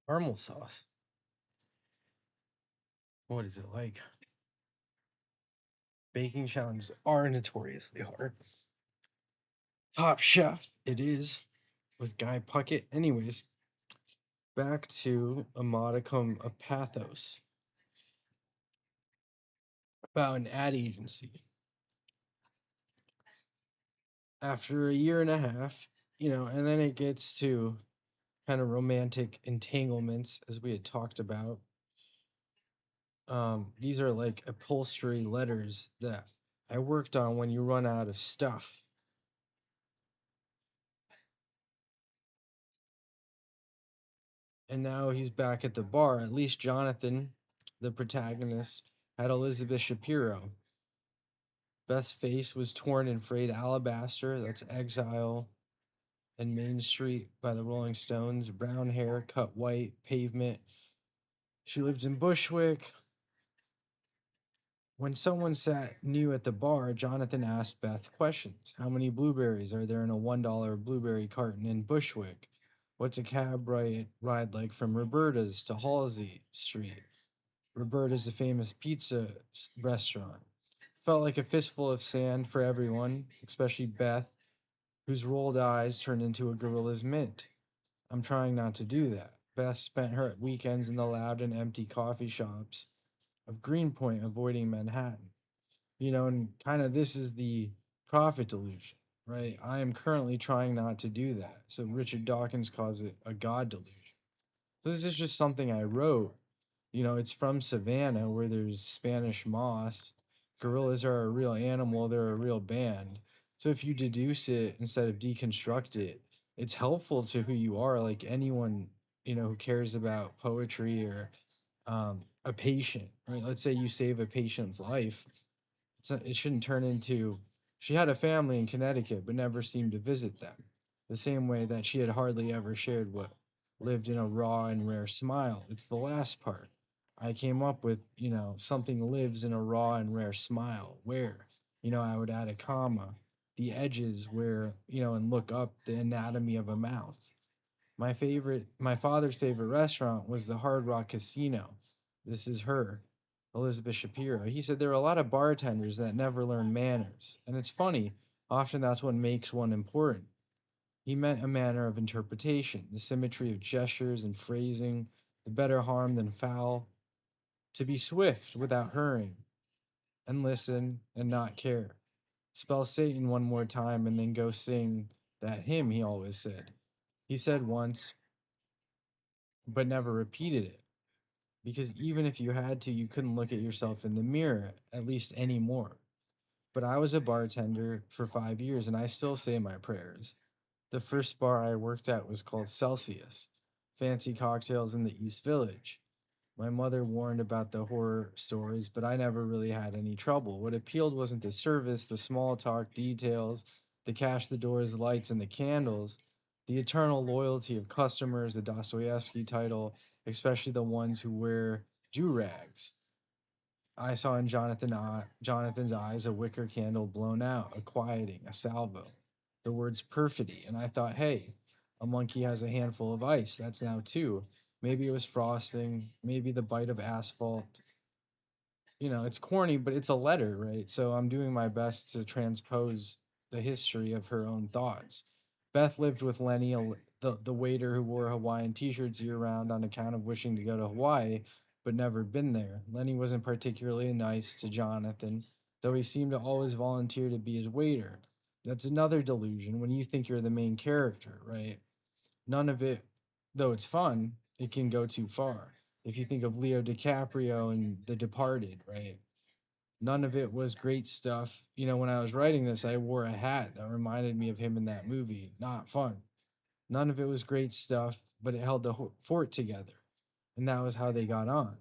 Caramel sauce. What is it like? Baking challenges are notoriously hard. Top Chef, it is with Guy Puckett. Anyways, back to a modicum of pathos about an ad agency. After a year and a half, and then it gets to kind of romantic entanglements as we had talked about. These are like upholstery letters that I worked on when you run out of stuff. And now he's back at the bar. At least Jonathan, the protagonist, had Elizabeth Shapiro. Beth's face was torn in frayed alabaster. That's Exile and Main Street by the Rolling Stones. Brown hair, cut white, pavement. She lived in Bushwick. When someone sat new at the bar, Jonathan asked Beth questions. How many blueberries are there in a $1 blueberry carton in Bushwick? What's a ride like from Roberta's to Halsey Street? Roberta's a famous restaurant. Felt like a fistful of sand for everyone, especially Beth, whose rolled eyes turned into a gorilla's mint. I'm trying not to do that. Beth spent her weekends in the loud and empty coffee shops of Greenpoint, avoiding Manhattan. And kind of this is the profit delusion, right? I am currently trying not to do that. So Richard Dawkins calls it a God delusion. So this is just something I wrote. It's from Savannah where there's Spanish moss. Gorillas are a real animal, they're a real band. So if you deduce it instead of deconstruct it, it's helpful to who you are. Like anyone, who cares about poetry or a patient, right? Let's say you save a patient's life. It shouldn't turn into she had a family in Connecticut but never seemed to visit them. The same way that she had hardly ever shared what lived in a raw and rare smile. It's the last part. I came up with, something lives in a raw and rare smile. Where, I would add a comma, the edges where, and look up the anatomy of a mouth. My father's favorite restaurant was the Hard Rock Casino. This is her, Elizabeth Shapiro. He said there are a lot of bartenders that never learn manners. And it's funny, often that's what makes one important. He meant a manner of interpretation, the symmetry of gestures and phrasing, the better harm than foul, to be swift without hurrying, and listen and not care. Spell Satan one more time and then go sing that hymn, he always said. He said once, but never repeated it. Because even if you had to, you couldn't look at yourself in the mirror, at least anymore. But I was a bartender for 5 years and I still say my prayers. The first bar I worked at was called Celsius, fancy cocktails in the East Village. My mother warned about the horror stories, but I never really had any trouble. What appealed wasn't the service, the small talk details, the cash, the doors, the lights, and the candles. The eternal loyalty of customers, the Dostoevsky title, especially the ones who wear do rags. I saw in Jonathan's eyes a wicker candle blown out, a quieting, a salvo. The words perfidy, and I thought, hey, a monkey has a handful of ice. That's now two. Maybe it was frosting, maybe the bite of asphalt. It's corny, but it's a letter, right? So I'm doing my best to transpose the history of her own thoughts. Beth lived with Lenny, the waiter who wore Hawaiian t shirts year round on account of wishing to go to Hawaii, but never been there. Lenny wasn't particularly nice to Jonathan, though he seemed to always volunteer to be his waiter. That's another delusion when you think you're the main character, right? None of it, though it's fun, it can go too far. If you think of Leo DiCaprio and The Departed, right? None of it was great stuff. When I was writing this, I wore a hat that reminded me of him in that movie. Not fun. None of it was great stuff, but it held the fort together. And that was how they got on.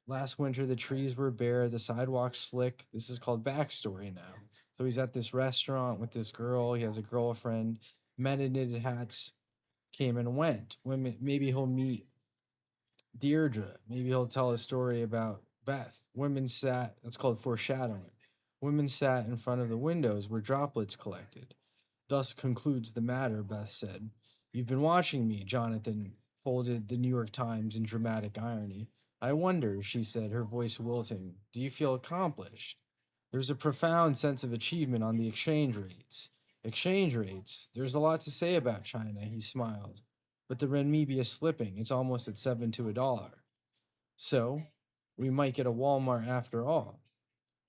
Last winter, the trees were bare, the sidewalks slick. This is called backstory now. So he's at this restaurant with this girl. He has a girlfriend. Men in knitted hats came and went. Women, maybe he'll meet Deirdre. Maybe he'll tell a story about Beth. Women sat, that's called foreshadowing. Women sat in front of the windows where droplets collected. Thus concludes the matter, Beth said. You've been watching me, Jonathan quoted the New York Times in dramatic irony. I wonder, she said, her voice wilting, do you feel accomplished? There's a profound sense of achievement on the exchange rates. Exchange rates? There's a lot to say about China, he smiled. But the renminbi is slipping. It's almost at 7 to a dollar. So, we might get a Walmart after all.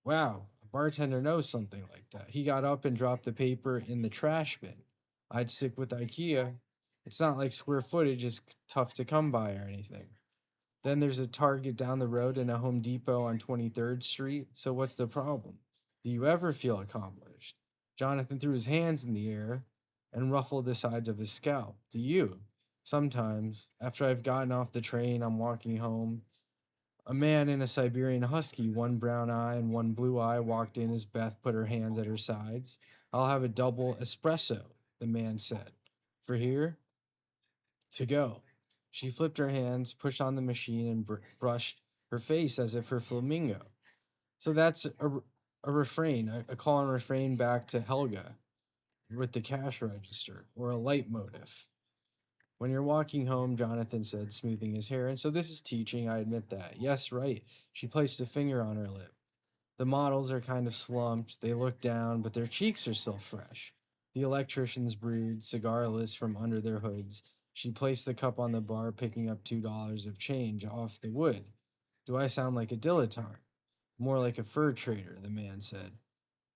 Wow, a bartender knows something like that. He got up and dropped the paper in the trash bin. I'd stick with IKEA. It's not like square footage is tough to come by or anything. Then there's a Target down the road and a Home Depot on 23rd Street. So what's the problem? Do you ever feel accomplished? Jonathan threw his hands in the air and ruffled the sides of his scalp. Do you? Sometimes, after I've gotten off the train, I'm walking home. A man in a Siberian husky, one brown eye and one blue eye, walked in as Beth put her hands at her sides. I'll have a double espresso, the man said. For here? To go. She flipped her hands, pushed on the machine, and brushed her face as if her flamingo. So that's a refrain, a call and refrain back to Helga with the cash register, or a leitmotif. When you're walking home, Jonathan said, smoothing his hair. And so this is teaching, I admit that. Yes, right. She placed a finger on her lip. The models are kind of slumped. They look down, but their cheeks are still fresh. The electricians brood, cigarless from under their hoods. She placed the cup on the bar, picking up $2 of change off the wood. Do I sound like a dilettante? More like a fur trader, the man said.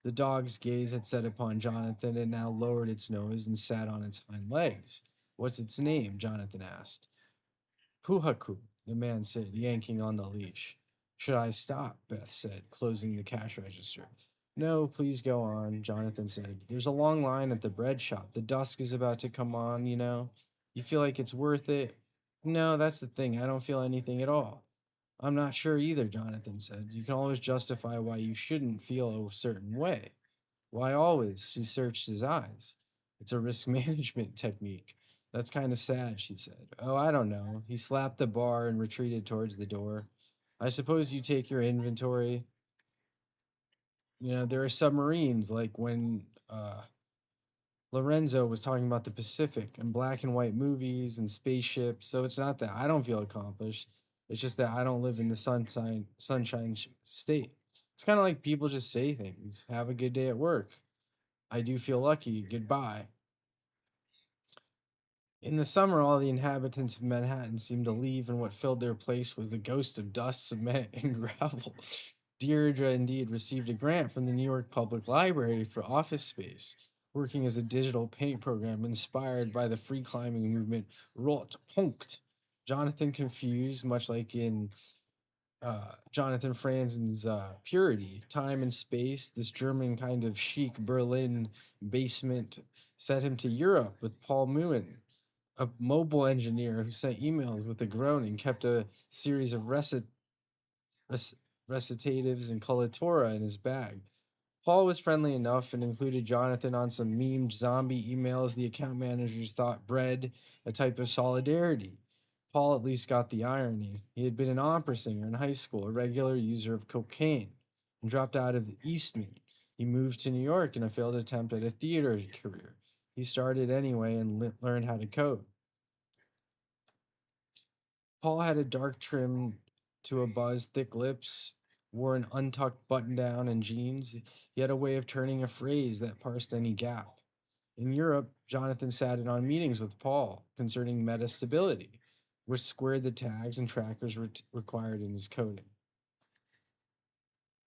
The dog's gaze had set upon Jonathan and now lowered its nose and sat on its hind legs. What's its name? Jonathan asked. Puhaku, the man said, yanking on the leash. Should I stop? Beth said, closing the cash register. No, please go on, Jonathan said. There's a long line at the bread shop. The dusk is about to come on, you know. You feel like it's worth it? No, that's the thing. I don't feel anything at all. I'm not sure either, Jonathan said. You can always justify why you shouldn't feel a certain way. Why always? She searched his eyes. It's a risk management technique. That's kind of sad, she said. Oh, I don't know. He slapped the bar and retreated towards the door. I suppose you take your inventory. You know, there are submarines, like when Lorenzo was talking about the Pacific and black and white movies and spaceships. So it's not that I don't feel accomplished. It's just that I don't live in the sunshine state. It's kind of like people just say things. Have a good day at work. I do feel lucky. Goodbye. In the summer, all the inhabitants of Manhattan seemed to leave, and what filled their place was the ghost of dust, cement, and gravel. Deirdre indeed received a grant from the New York Public Library for office space, working as a digital paint program inspired by the free climbing movement Rot Punkt. Jonathan, confused, much like in Jonathan Franzen's Purity, Time and Space, this German kind of chic Berlin basement, sent him to Europe with Paul Muin, a mobile engineer who sent emails with a groan and kept a series of rec- recitatives and coloratura in his bag. Paul was friendly enough and included Jonathan on some memed zombie emails the account managers thought bred a type of solidarity. Paul at least got the irony. He had been an opera singer in high school, a regular user of cocaine, and dropped out of Eastman. He moved to New York in a failed attempt at a theater career. He started anyway and learned how to code. Paul had a dark trim to a buzz, thick lips, wore an untucked button down and jeans. He had a way of turning a phrase that parsed any gap. In Europe, Jonathan sat in on meetings with Paul concerning metastability, which squared the tags and trackers required in his coding.